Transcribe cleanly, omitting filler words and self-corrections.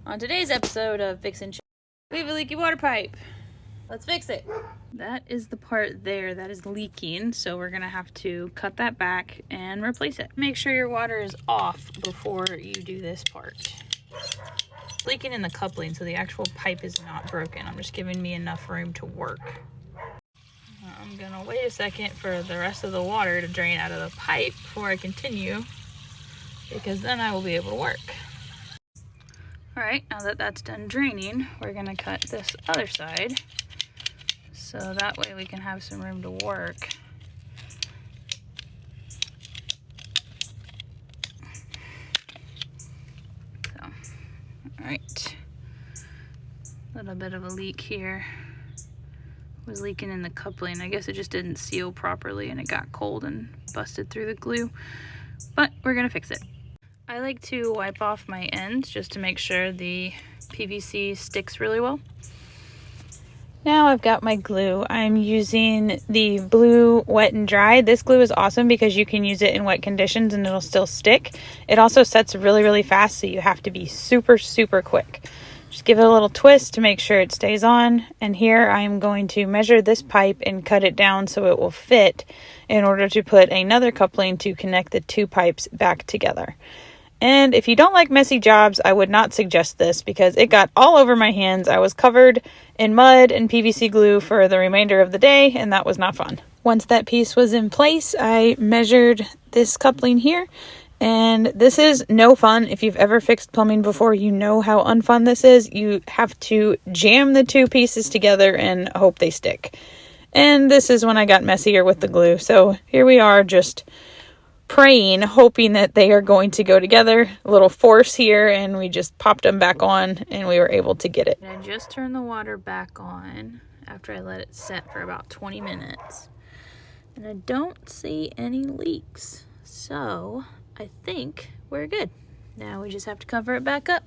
On today's episode of Fixin' Shit, we have a leaky water pipe. Let's fix it. That is the part there that is leaking, so we're gonna have to cut that back and replace it. Make sure your water is off before you do this part. It's leaking in the coupling, so the actual pipe is not broken. I'm just giving me enough room to work. I'm gonna wait a second for the rest of the water to drain out of the pipe before I continue, because then I will be able to work. All right, now that that's done draining, we're gonna cut this other side so that way we can have some room to work. So, all right, a little bit of a leak here. It was leaking in the coupling. I guess it just didn't seal properly and it got cold and busted through the glue, but we're gonna fix it. I like to wipe off my ends just to make sure the PVC sticks really well. Now I've got my glue. I'm using the blue Wet and Dry. This glue is awesome because you can use it in wet conditions and it'll still stick. It also sets really, really fast, so you have to be super, super quick. Just give it a little twist to make sure it stays on. And here I'm going to measure this pipe and cut it down so it will fit in order to put another coupling to connect the two pipes back together. And if you don't like messy jobs, I would not suggest this because it got all over my hands. I was covered in mud and PVC glue for the remainder of the day, and that was not fun. Once that piece was in place, I measured this coupling here, and this is no fun. If you've ever fixed plumbing before, you know how unfun this is. You have to jam the two pieces together and hope they stick. And this is when I got messier with the glue. So here we are, just praying, hoping that they are going to go together. A little force here, and we just popped them back on and we were able to get it. I just turned the water back on after I let it set for about 20 minutes, and I don't see any leaks, so I think we're good. Now we just have to cover it back up.